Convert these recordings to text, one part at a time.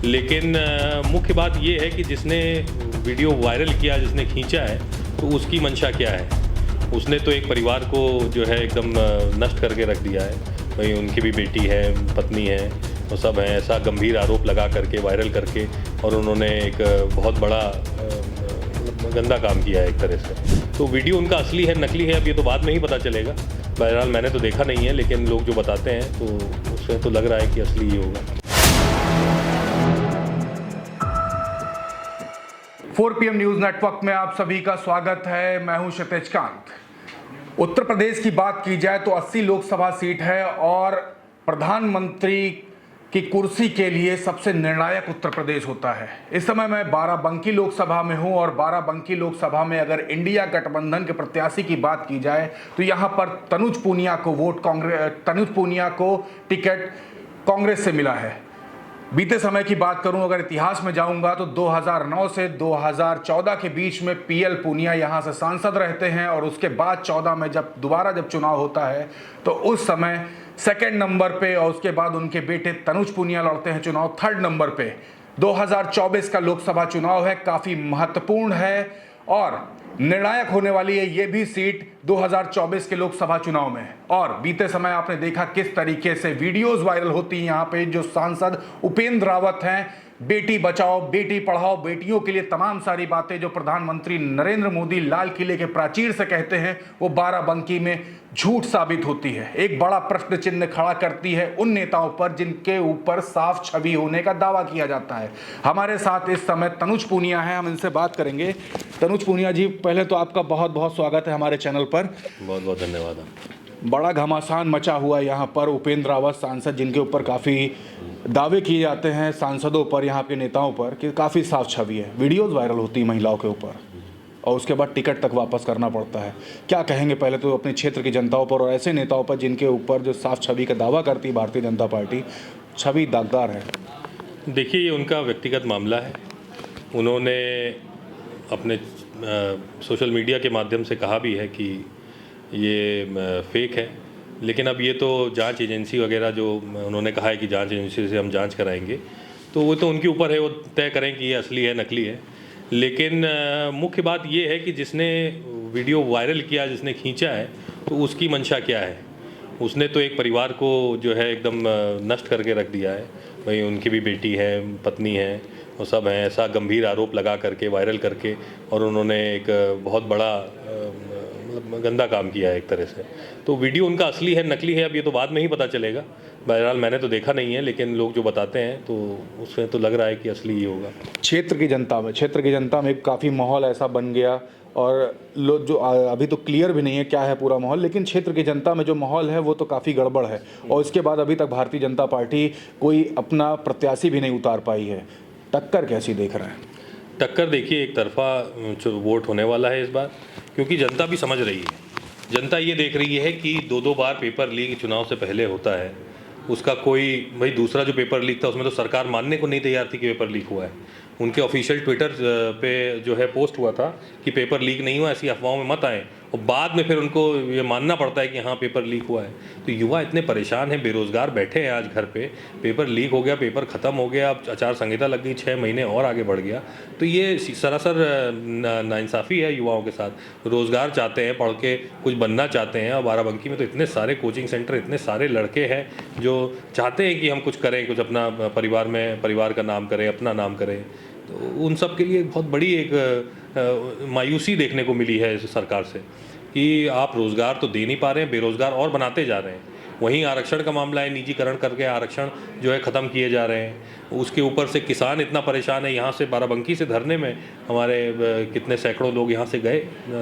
लेकिन मुख्य बात ये है कि जिसने वीडियो वायरल किया, जिसने खींचा है, तो उसकी मंशा क्या है। उसने तो एक परिवार को जो है एकदम नष्ट करके रख दिया है। भाई उनकी भी बेटी है, पत्नी है, वो सब हैं। ऐसा गंभीर आरोप लगा करके, वायरल करके, और उन्होंने एक बहुत बड़ा गंदा काम किया है एक तरह से। तो वीडियो उनका असली है नकली है, अब ये तो बाद में ही पता चलेगा। बहरहाल मैंने तो देखा नहीं है, लेकिन लोग जो बताते हैं तो उससे तो लग रहा है कि असली ही होगा। 4 PM न्यूज नेटवर्क में आप सभी का स्वागत है। मैं हूं क्षितिज कांत। उत्तर प्रदेश की बात की जाए तो 80 लोकसभा सीट है और प्रधानमंत्री की कुर्सी के लिए सबसे निर्णायक उत्तर प्रदेश होता है। इस समय मैं बाराबंकी लोकसभा में हूं और बाराबंकी लोकसभा में अगर इंडिया गठबंधन के प्रत्याशी की बात की जाए तो यहां पर तनुज पूनिया को टिकट कांग्रेस से मिला है। बीते समय की बात करूं, अगर इतिहास में जाऊंगा तो 2009 से 2014 के बीच में PL पूनिया यहां से सांसद रहते हैं और उसके बाद 14 में जब चुनाव होता है तो उस समय सेकंड नंबर पे, और उसके बाद उनके बेटे तनुज पूनिया लड़ते हैं चुनाव थर्ड नंबर पे। 2024 का लोकसभा चुनाव है, काफी महत्वपूर्ण है और निर्णायक होने वाली है ये भी सीट 2024 के लोकसभा चुनाव में। और बीते समय आपने देखा किस तरीके से वीडियोस वायरल होती हैं। यहाँ पे जो सांसद उपेंद्र रावत हैं, बेटी बचाओ बेटी पढ़ाओ, बेटियों के लिए तमाम सारी बातें जो प्रधानमंत्री नरेंद्र मोदी लाल किले के प्राचीर से कहते हैं, वो बाराबंकी में झूठ साबित होती है। एक बड़ा प्रश्न चिन्ह खड़ा करती है उन नेताओं पर जिनके ऊपर साफ छवि होने का दावा किया जाता है। हमारे साथ इस समय तनुज पूनिया हैं, हम इनसे बात करेंगे। तनुज पूनिया जी, पहले तो आपका बहुत बहुत स्वागत है हमारे चैनल पर। बहुत बहुत धन्यवाद। बड़ा घमासान मचा हुआ है यहाँ पर। उपेंद्र रावत सांसद, जिनके ऊपर काफ़ी दावे किए जाते हैं सांसदों पर, यहाँ के नेताओं पर, कि काफ़ी साफ छवि है, वीडियोस वायरल होती है महिलाओं के ऊपर और उसके बाद टिकट तक वापस करना पड़ता है। क्या कहेंगे पहले तो अपने क्षेत्र की जनताओं पर और ऐसे नेताओं पर जिनके ऊपर जो साफ छवि का दावा करती है भारतीय जनता पार्टी, छवि दागदार है? देखिए, ये उनका व्यक्तिगत मामला है। उन्होंने अपने सोशल मीडिया के माध्यम से कहा भी है कि ये फेक है, लेकिन अब ये तो जांच एजेंसी वगैरह, जो उन्होंने कहा है कि जांच एजेंसी से हम जांच कराएंगे, तो वो तो उनके ऊपर है, वो तय करें कि ये असली है नकली है। लेकिन मुख्य बात ये है कि जिसने वीडियो वायरल किया, जिसने खींचा है, तो उसकी मंशा क्या है। उसने तो एक परिवार को जो है एकदम नष्ट करके रख दिया है। भाई उनकी भी बेटी है, पत्नी है, वो सब हैं। ऐसा गंभीर आरोप लगा करके, वायरल करके, और उन्होंने एक बहुत बड़ा गंदा काम किया है एक तरह से। तो वीडियो उनका असली है नकली है, अब ये तो बाद में ही पता चलेगा। बहरहाल मैंने तो देखा नहीं है, लेकिन लोग जो बताते हैं तो उससे तो लग रहा है कि असली ही होगा। क्षेत्र की जनता में काफ़ी माहौल ऐसा बन गया, और लोग जो अभी तो क्लियर भी नहीं है क्या है पूरा माहौल, लेकिन क्षेत्र की जनता में जो माहौल है वो तो काफ़ी गड़बड़ है। और इसके बाद अभी तक भारतीय जनता पार्टी कोई अपना प्रत्याशी भी नहीं उतार पाई है। टक्कर कैसी देख रहे हैं? टक्कर देखिए, एक तरफा वोट होने वाला है इस बार, क्योंकि जनता भी समझ रही है। जनता ये देख रही है कि दो बार पेपर लीक चुनाव से पहले होता है, उसका कोई, भाई दूसरा जो पेपर लीक था उसमें तो सरकार मानने को नहीं तैयार थी कि पेपर लीक हुआ है। उनके ऑफिशियल ट्विटर पे जो है पोस्ट हुआ था कि पेपर लीक नहीं हुआ, ऐसी अफवाहों में मत आएँ, और बाद में फिर उनको ये मानना पड़ता है कि हाँ पेपर लीक हुआ है। तो युवा इतने परेशान हैं, बेरोज़गार बैठे हैं आज घर पे, पेपर लीक हो गया, पेपर ख़त्म हो गया, अब आचार संहिता लग गई, 6 महीने और आगे बढ़ गया। तो ये सरासर नाइंसाफ़ी है युवाओं के साथ। रोज़गार चाहते हैं, पढ़ के कुछ बनना चाहते हैं, और बाराबंकी में तो इतने सारे कोचिंग सेंटर, इतने सारे लड़के हैं जो चाहते हैं कि हम कुछ करें, कुछ अपना परिवार का नाम करें, अपना नाम करें। तो उन सब के लिए बहुत बड़ी एक मायूसी देखने को मिली है इस सरकार से कि आप रोज़गार तो दे नहीं पा रहे हैं, बेरोज़गार और बनाते जा रहे हैं। वहीं आरक्षण का मामला है, निजीकरण करके आरक्षण जो है ख़त्म किए जा रहे हैं। उसके ऊपर से किसान इतना परेशान है। यहाँ से बाराबंकी से धरने में हमारे कितने सैकड़ों लोग यहाँ से गए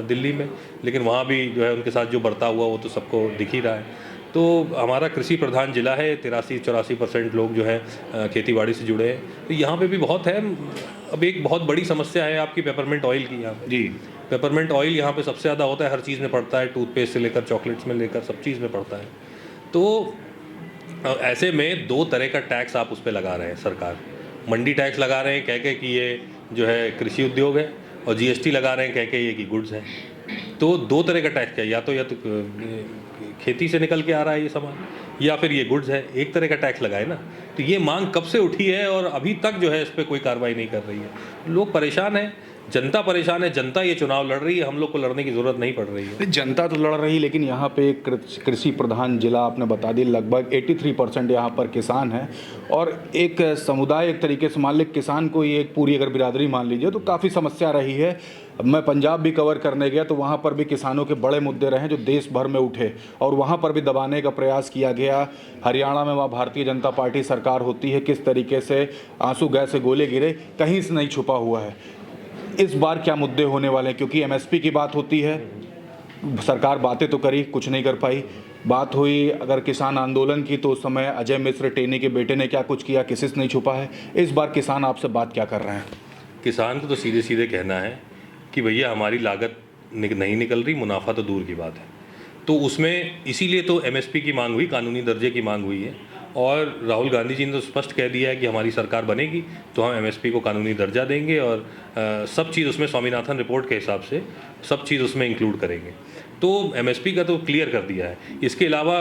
दिल्ली में, लेकिन वहाँ भी जो है उनके साथ जो बर्ताव हुआ वो तो सबको दिख ही रहा है। तो हमारा कृषि प्रधान जिला है, 83-84% लोग जो है खेतीबाड़ी से जुड़े हैं। तो यहाँ पे भी बहुत है। अब एक बहुत बड़ी समस्या है आपकी पेपरमिंट ऑयल की। यहाँ पे जी पेपरमिंट ऑयल यहाँ पे सबसे ज़्यादा होता है, हर चीज़ में पड़ता है, टूथपेस्ट से लेकर चॉकलेट्स में लेकर सब चीज़ में पड़ता है। तो ऐसे में 2 तरह का टैक्स आप उस पर लगा रहे हैं। सरकार मंडी टैक्स लगा रहे हैं कह के कि ये जो है कृषि उद्योग है, और GST लगा रहे हैं कह के ये कि गुड्स है। तो 2 तरह का टैक्स है, या तो खेती से निकल के आ रहा है ये सामान, या फिर ये गुड्स है, एक तरह का टैक्स लगाए ना। तो ये मांग कब से उठी है और अभी तक जो है इस पर कोई कार्रवाई नहीं कर रही है। लोग परेशान हैं, जनता परेशान है, जनता ये चुनाव लड़ रही है, हम लोग को लड़ने की ज़रूरत नहीं पड़ रही है। जनता तो लड़ रही, लेकिन यहाँ पे कृषि प्रधान जिला आपने बता दी, लगभग 83% यहाँ पर किसान हैं और एक समुदाय एक तरीके से मान लीजिए किसान को ये एक पूरी अगर बिरादरी मान लीजिए तो काफ़ी समस्या रही है। मैं पंजाब भी कवर करने गया तो वहाँ पर भी किसानों के बड़े मुद्दे रहे जो देश भर में उठे और वहाँ पर भी दबाने का प्रयास किया गया। हरियाणा में वहाँ भारतीय जनता पार्टी सरकार होती है, किस तरीके से आंसू गैस से गोले गिरे कहीं से नहीं छुपा हुआ है। इस बार क्या मुद्दे होने वाले हैं, क्योंकि एमएसपी की बात होती है, सरकार बातें तो करी, कुछ नहीं कर पाई। बात हुई अगर किसान आंदोलन की तो उस समय अजय मिश्र टेनी के बेटे ने क्या कुछ किया, किसी से नहीं छुपा है। इस बार किसान आपसे बात क्या कर रहे हैं? किसान को तो सीधे सीधे कहना है कि भैया हमारी लागत नहीं निकल रही, मुनाफा तो दूर की बात है। तो उसमें इसीलिए तो एमएसपी की मांग हुई, कानूनी दर्जे की मांग हुई है और राहुल गांधी जी ने तो स्पष्ट कह दिया है कि हमारी सरकार बनेगी तो हम एमएसपी को कानूनी दर्जा देंगे और सब चीज़ उसमें स्वामीनाथन रिपोर्ट के हिसाब से सब चीज़ उसमें इंक्लूड करेंगे। तो एमएसपी का तो क्लियर कर दिया है। इसके अलावा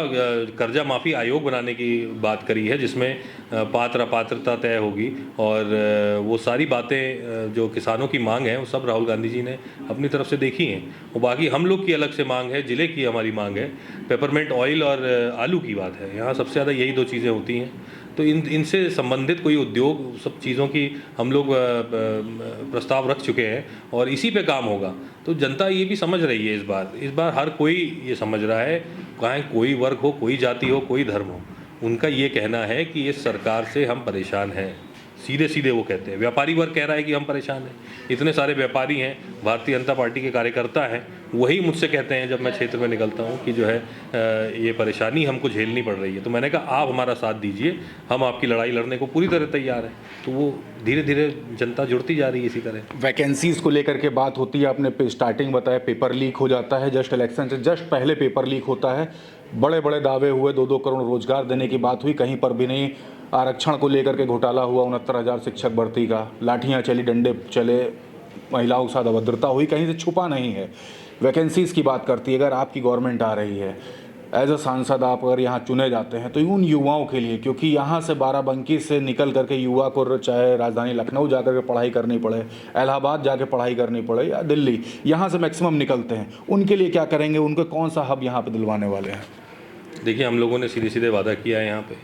कर्जा माफ़ी आयोग बनाने की बात करी है जिसमें पात्रता तय होगी और वो सारी बातें जो किसानों की मांग है वो सब राहुल गांधी जी ने अपनी तरफ से देखी हैं। और बाकी हम लोग की अलग से मांग है, ज़िले की हमारी मांग है, पेपरमेंट ऑयल और आलू की बात है। यहाँ सबसे ज़्यादा यही दो चीज़ें होती हैं। तो इनसे संबंधित कोई उद्योग सब चीज़ों की हम लोग प्रस्ताव रख चुके हैं और इसी पे काम होगा। तो जनता ये भी समझ रही है इस बार हर कोई ये समझ रहा है, चाहे कोई वर्ग हो, कोई जाति हो, कोई धर्म हो, उनका ये कहना है कि इस सरकार से हम परेशान हैं। सीधे सीधे वो कहते हैं। व्यापारी वर्ग कह रहा है कि हम परेशान हैं। इतने सारे व्यापारी हैं, भारतीय जनता पार्टी के कार्यकर्ता हैं, वही मुझसे कहते हैं जब मैं क्षेत्र में निकलता हूँ कि जो है ये परेशानी हमको झेलनी पड़ रही है। तो मैंने कहा आप हमारा साथ दीजिए, हम आपकी लड़ाई लड़ने को पूरी तरह तैयार हैं। तो वो धीरे धीरे जनता जुड़ती जा रही है इसी तरह। वैकेंसीज को लेकर के बात होती है, आपने स्टार्टिंग बताया पेपर लीक हो जाता है, जस्ट इलेक्शन से जस्ट पहले पेपर लीक होता है। बड़े बड़े दावे हुए, 2-2 करोड़ रोजगार देने की बात हुई, कहीं पर भी नहीं। आरक्षण को लेकर के घोटाला हुआ, 69,000 शिक्षक भर्ती का, लाठियाँ चली, डंडे चले, महिलाओं के साथ अभद्रता हुई, कहीं से छुपा नहीं है। वैकेंसीज की बात करती है, अगर आपकी गवर्नमेंट आ रही है, एज अ सांसद आप अगर यहाँ चुने जाते हैं तो उन युवाओं के लिए, क्योंकि यहाँ से बाराबंकी से निकल करके युवा को चाहे राजधानी लखनऊ जाकर के पढ़ाई करनी पड़े, इलाहाबाद जाके पढ़ाई करनी पड़े या दिल्ली, यहाँ से मैक्सिमम निकलते हैं, उनके लिए क्या करेंगे? उनको कौन सा हब यहाँ पे दिलवाने वाले हैं? देखिए, हम लोगों ने सीधे सीधे वादा किया है यहाँ पे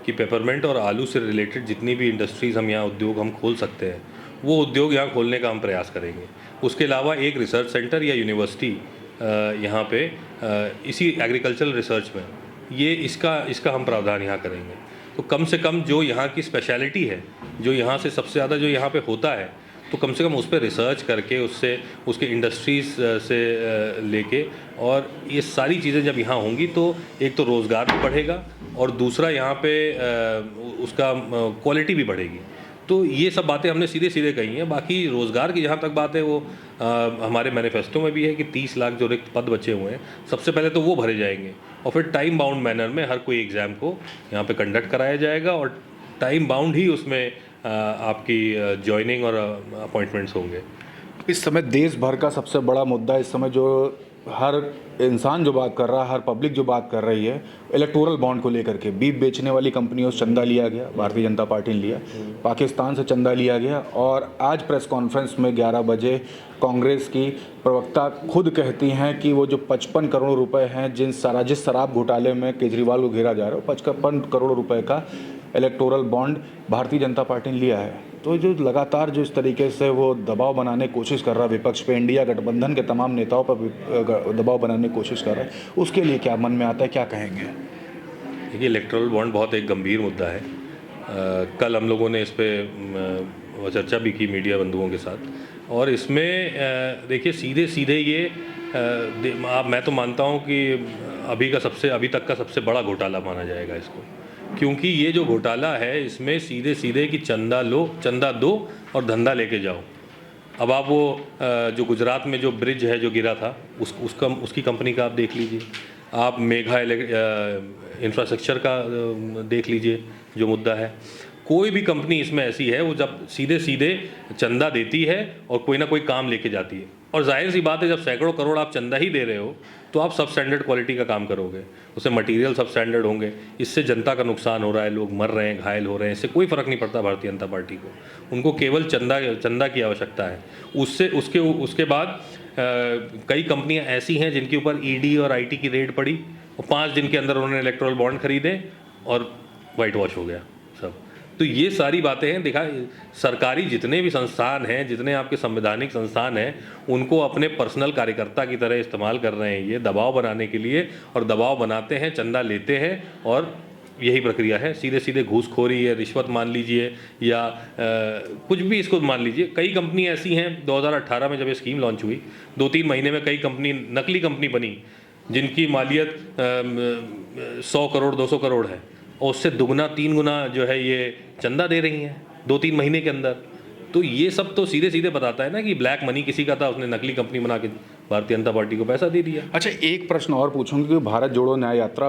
कि पेपरमेंट और आलू से रिलेटेड जितनी भी इंडस्ट्रीज़ हम यहाँ उद्योग हम खोल सकते हैं वो उद्योग यहाँ खोलने का हम प्रयास करेंगे। उसके अलावा एक रिसर्च सेंटर या यूनिवर्सिटी यहाँ पे इसी एग्रीकल्चरल रिसर्च में ये इसका हम प्रावधान यहाँ करेंगे। तो कम से कम जो यहाँ की स्पेशलिटी है, जो यहाँ से सबसे ज़्यादा जो यहाँ पे होता है, तो कम से कम उस पर रिसर्च करके उससे उसके इंडस्ट्रीज़ से लेके और ये सारी चीज़ें जब यहाँ होंगी तो एक तो रोज़गार भी बढ़ेगा और दूसरा यहाँ पे उसका क्वालिटी भी बढ़ेगी। तो ये सब बातें हमने सीधे सीधे कही हैं। बाकी रोज़गार की जहाँ तक बात है वो हमारे मैनिफेस्टो में भी है कि 30 लाख जो रिक्त पद बचे हुए हैं सबसे पहले तो वो भरे जाएंगे और फिर टाइम बाउंड मैनर में हर कोई एग्ज़ाम को यहाँ पे कंडक्ट कराया जाएगा और टाइम बाउंड ही उसमें आपकी जॉइनिंग और अपॉइंटमेंट्स होंगे। इस समय देश भर का सबसे बड़ा मुद्दा इस समय जो हर इंसान जो बात कर रहा है, हर पब्लिक जो बात कर रही है, इलेक्टोरल बॉन्ड को लेकर के। बीफ बेचने वाली कंपनियों से चंदा लिया गया, भारतीय जनता पार्टी ने लिया, पाकिस्तान से चंदा लिया गया और आज प्रेस कॉन्फ्रेंस में 11 बजे कांग्रेस की प्रवक्ता खुद कहती हैं कि वो जो 55 करोड़ रुपए हैं जिस शराब घोटाले में केजरीवाल को घेरा जा रहा है, 55 करोड़ रुपए का electoral bond Bharatiya Janata party ने लिया है। तो जो लगातार जो इस तरीके से वो दबाव बनाने की कोशिश कर रहा है विपक्ष पे, इंडिया गठबंधन के तमाम नेताओं पर दबाव बनाने की कोशिश कर रहा है, उसके लिए क्या मन में आता है, क्या कहेंगे? देखिए, इलेक्टोरल बॉन्ड बहुत एक गंभीर मुद्दा है। कल हम लोगों ने इस पर चर्चा भी की मीडिया बंधुओं के साथ और इसमें देखिए सीधे सीधे ये मैं तो मानता हूँ कि अभी तक का सबसे बड़ा घोटाला माना जाएगा इसको, क्योंकि ये जो घोटाला है इसमें सीधे सीधे कि चंदा दो और धंधा लेके जाओ। अब आप वो जो गुजरात में जो ब्रिज है जो गिरा था उसकी कंपनी का आप देख लीजिए, आप मेघा इंफ्रास्ट्रक्चर का देख लीजिए जो मुद्दा है। कोई भी कंपनी इसमें ऐसी है वो जब सीधे सीधे चंदा देती है और कोई ना कोई काम लेके जाती है। और जाहिर सी बात है, जब सैकड़ों करोड़ आप चंदा ही दे रहे हो तो आप सब स्टैंडर्ड क्वालिटी का काम करोगे, उससे मटेरियल सब स्टैंडर्ड होंगे। इससे जनता का नुकसान हो रहा है, लोग मर रहे हैं, घायल हो रहे हैं, इससे कोई फ़र्क नहीं पड़ता भारतीय जनता पार्टी को। उनको केवल चंदा की आवश्यकता है। उसके बाद कई कंपनियां ऐसी हैं जिनके ऊपर ईडी और आईटी की रेड पड़ी और 5 दिन के अंदर उन्होंने इलेक्टोरल बॉन्ड खरीदे और वाइट वॉश हो गया सब। तो ये सारी बातें हैं। देखा, सरकारी जितने भी संस्थान हैं, जितने आपके संवैधानिक संस्थान हैं, उनको अपने पर्सनल कार्यकर्ता की तरह इस्तेमाल कर रहे हैं, ये दबाव बनाने के लिए, और दबाव बनाते हैं, चंदा लेते हैं, और यही प्रक्रिया है। सीधे सीधे घूसखोरी है, रिश्वत मान लीजिए, या कुछ भी इसको मान लीजिए। कई कंपनी ऐसी हैं, 2018 में जब ये स्कीम लॉन्च हुई, 2-3 महीने में कई कंपनी, नकली कंपनी बनी जिनकी मालियत 100 करोड़ 200 करोड़ है, और उससे दुगना 3 गुना जो है ये चंदा दे रही हैं 2-3 महीने के अंदर। तो ये सब तो सीधे सीधे बताता है ना कि ब्लैक मनी किसी का था, उसने नकली कंपनी बना के भारतीय जनता पार्टी को पैसा दे दिया। अच्छा, एक प्रश्न और पूछूंगी कि भारत जोड़ो न्याय यात्रा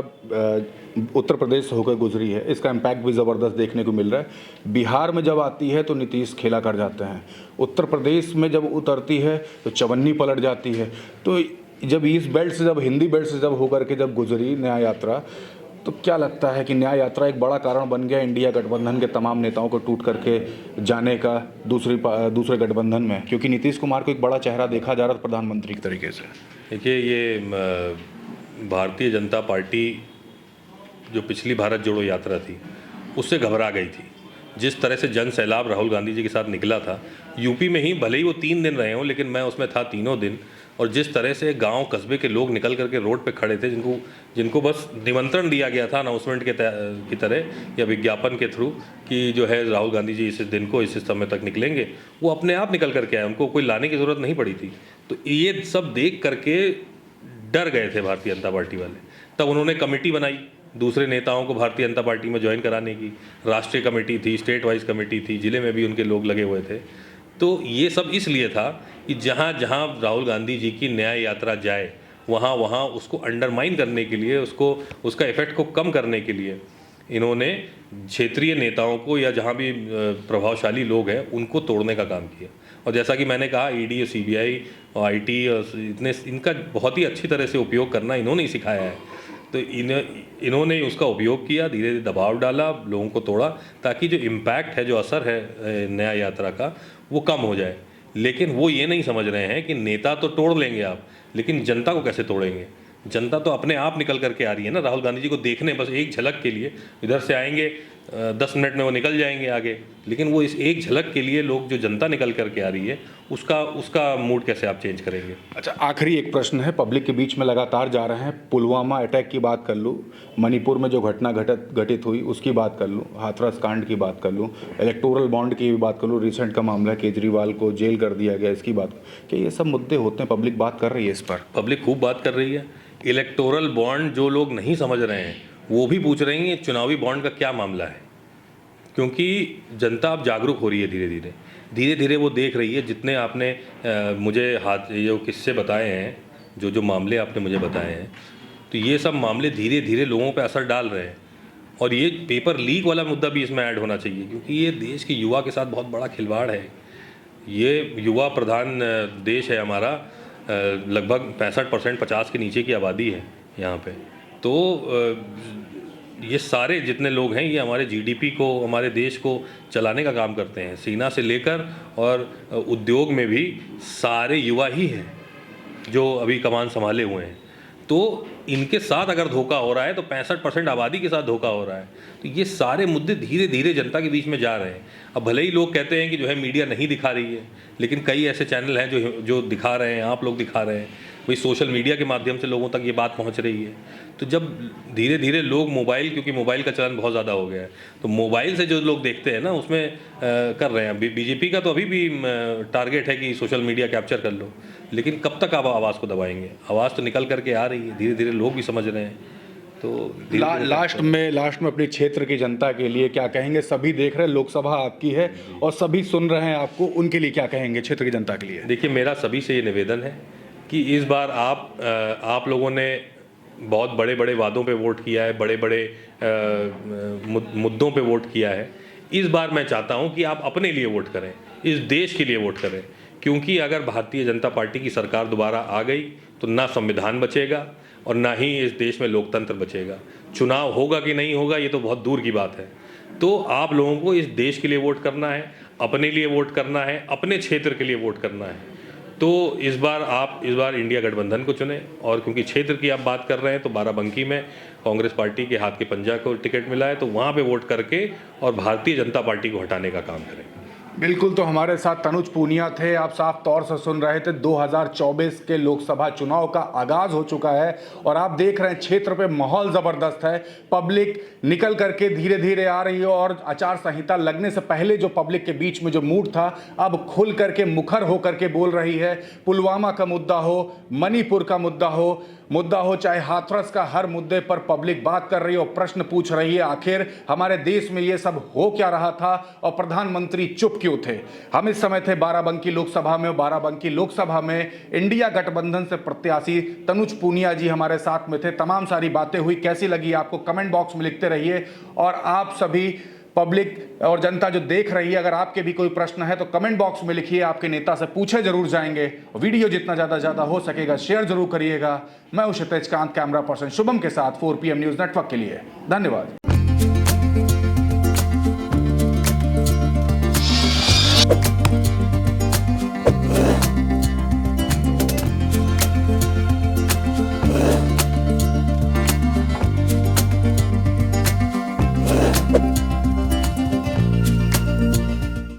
उत्तर प्रदेश से होकर गुजरी है, इसका इम्पैक्ट भी ज़बरदस्त देखने को मिल रहा है। बिहार में जब आती है तो नीतीश खेला कर जाते हैं, उत्तर प्रदेश में जब उतरती है तो चवन्नी पलट जाती है। तो जब ईस्ट बेल्ट से, जब हिंदी बेल्ट से जब होकर के जब गुजरी न्याय यात्रा, तो क्या लगता है कि न्याय यात्रा एक बड़ा कारण बन गया इंडिया गठबंधन के तमाम नेताओं को टूट करके जाने का दूसरे गठबंधन में, क्योंकि नीतीश कुमार को एक बड़ा चेहरा देखा जा रहा था प्रधानमंत्री के तरीके से। देखिए, ये भारतीय जनता पार्टी जो पिछली भारत जोड़ो यात्रा थी उससे घबरा गई थी। जिस तरह से जन सैलाब राहुल गांधी जी के साथ निकला था, यूपी में ही भले ही वो 3 दिन रहे हों, लेकिन मैं उसमें था तीनों दिन। और जिस तरह से गांव कस्बे के लोग निकल करके रोड पे खड़े थे, जिनको बस निमंत्रण दिया गया था अनाउंसमेंट की तरह या विज्ञापन के थ्रू कि जो है राहुल गांधी जी इस दिन को इस समय तक निकलेंगे, वो अपने आप निकल करके आए, उनको कोई लाने की ज़रूरत नहीं पड़ी थी। तो ये सब देख करके डर गए थे भारतीय जनता पार्टी वाले। तब उन्होंने कमेटी बनाई दूसरे नेताओं को भारतीय जनता पार्टी में ज्वाइन कराने की। राष्ट्रीय कमेटी थी, स्टेट वाइज कमेटी थी, ज़िले में भी उनके लोग लगे हुए थे। तो ये सब इसलिए था कि जहाँ जहाँ राहुल गांधी जी की न्याय यात्रा जाए, वहाँ वहाँ उसको अंडरमाइन करने के लिए, उसका इफेक्ट को कम करने के लिए इन्होंने क्षेत्रीय नेताओं को, या जहाँ भी प्रभावशाली लोग हैं, उनको तोड़ने का काम किया। और जैसा कि मैंने कहा, ईडी और सीबीआई और आईटी और इनका बहुत ही अच्छी तरह से उपयोग करना इन्होंने ही सिखाया है। तो इन्होंने उसका उपयोग किया, धीरे धीरे दबाव डाला, लोगों को तोड़ा, ताकि जो इम्पैक्ट है, जो असर है न्याय यात्रा का, वो कम हो जाए। लेकिन वो ये नहीं समझ रहे हैं कि नेता तो तोड़ लेंगे आप, लेकिन जनता को कैसे तोड़ेंगे। जनता तो अपने आप निकल करके आ रही है ना राहुल गांधी जी को देखने, बस एक झलक के लिए। इधर से आएंगे, 10 मिनट में वो निकल जाएंगे आगे, लेकिन वो इस एक झलक के लिए लोग, जो जनता निकल करके आ रही है, उसका मूड कैसे आप चेंज करेंगे। अच्छा, आखिरी एक प्रश्न है, पब्लिक के बीच में लगातार जा रहे हैं, पुलवामा अटैक की बात कर लूँ, मणिपुर में जो घटना घटित हुई उसकी बात कर लूँ, हाथरस कांड की बात कर लूँ, इलेक्टोरल बॉन्ड की भी बात कर लूँ, रिसेंट का मामला केजरीवाल को जेल कर दिया गया, इसकी बात, कि ये सब मुद्दे होते हैं, पब्लिक बात कर रही है इस पर। पब्लिक खूब बात कर रही है। इलेक्टोरल बॉन्ड जो लोग नहीं समझ रहे हैं वो भी पूछ रहे हैं चुनावी बॉन्ड का क्या मामला है, क्योंकि जनता अब जागरूक हो रही है धीरे धीरे वो देख रही है। जितने आपने मुझे जो किस्से बताए हैं, जो मामले आपने मुझे बताए हैं, तो ये सब मामले धीरे धीरे लोगों पे असर डाल रहे हैं। और ये पेपर लीक वाला मुद्दा भी इसमें ऐड होना चाहिए, क्योंकि ये देश के युवा के साथ बहुत बड़ा खिलवाड़ है। ये युवा प्रधान देश है हमारा, लगभग 65% 50 के नीचे की आबादी है यहाँ पे। तो ये सारे जितने लोग हैं, ये हमारे जीडीपी को, हमारे देश को चलाने का काम करते हैं। सेना से लेकर और उद्योग में भी सारे युवा ही हैं जो अभी कमान संभाले हुए हैं। तो इनके साथ अगर धोखा हो रहा है तो 65% आबादी के साथ धोखा हो रहा है। तो ये सारे मुद्दे धीरे धीरे जनता के बीच में जा रहे हैं। अब भले ही लोग कहते हैं कि जो है मीडिया नहीं दिखा रही है, लेकिन कई ऐसे चैनल हैं जो दिखा रहे हैं, आप लोग दिखा रहे हैं, वही सोशल मीडिया के माध्यम से लोगों तक ये बात पहुंच रही है। तो जब धीरे धीरे लोग मोबाइल, क्योंकि मोबाइल का चलन बहुत ज़्यादा हो गया है, तो मोबाइल से जो लोग देखते हैं ना, उसमें कर रहे हैं। बीजेपी का तो अभी भी टारगेट है कि सोशल मीडिया कैप्चर कर लो, लेकिन कब तक आप आवाज़ को दबाएंगे। आवाज़ तो निकल करके आ रही है, धीरे धीरे लोग भी समझ रहे हैं। तो लास्ट में अपने क्षेत्र की जनता के लिए क्या कहेंगे? सभी देख रहे हैं, लोकसभा आपकी है और सभी सुन रहे हैं आपको, उनके लिए क्या कहेंगे क्षेत्र की जनता के लिए? देखिए, मेरा सभी से ये निवेदन है कि इस बार आप लोगों ने बहुत बड़े बड़े वादों पे वोट किया है, बड़े बड़े मुद्दों पे वोट किया है। इस बार मैं चाहता हूं कि आप अपने लिए वोट करें, इस देश के लिए वोट करें, क्योंकि अगर भारतीय जनता पार्टी की सरकार दोबारा आ गई तो ना संविधान बचेगा और ना ही इस देश में लोकतंत्र बचेगा। चुनाव होगा कि नहीं होगा ये तो बहुत दूर की बात है। तो आप लोगों को इस देश के लिए वोट करना है, अपने लिए वोट करना है, अपने क्षेत्र के लिए वोट करना है। तो इस बार इंडिया गठबंधन को चुने। और क्योंकि क्षेत्र की आप बात कर रहे हैं तो बाराबंकी में कांग्रेस पार्टी के हाथ के पंजा को टिकट मिला है, तो वहाँ पे वोट करके और भारतीय जनता पार्टी को हटाने का काम करें। बिल्कुल, तो हमारे साथ तनुज पूनिया थे। आप साफ तौर से सुन रहे थे 2024 के लोकसभा चुनाव का आगाज हो चुका है और आप देख रहे हैं क्षेत्र पे माहौल जबरदस्त है। पब्लिक निकल करके धीरे धीरे आ रही है और आचार संहिता लगने से पहले जो पब्लिक के बीच में जो मूड था अब खुल करके मुखर होकर के बोल रही है। पुलवामा का मुद्दा हो, मणिपुर का मुद्दा हो, चाहे हाथरस का, हर मुद्दे पर पब्लिक बात कर रही है और प्रश्न पूछ रही है आखिर हमारे देश में ये सब हो क्या रहा था और प्रधानमंत्री चुप क्यों थे। हम इस समय थे बाराबंकी लोकसभा में और बाराबंकी लोकसभा में इंडिया गठबंधन से प्रत्याशी तनुज पूनिया जी हमारे साथ में थे। तमाम सारी बातें हुई, कैसी लगी आपको कमेंट बॉक्स में लिखते रहिए। और आप सभी पब्लिक और जनता जो देख रही है, अगर आपके भी कोई प्रश्न है तो कमेंट बॉक्स में लिखिए, आपके नेता से पूछे जरूर जाएंगे। वीडियो जितना ज़्यादा हो सकेगा शेयर जरूर करिएगा। मैं हूं क्षितिज कांत, कैमरा पर्सन शुभम के साथ 4PM न्यूज़ नेटवर्क के लिए। धन्यवाद।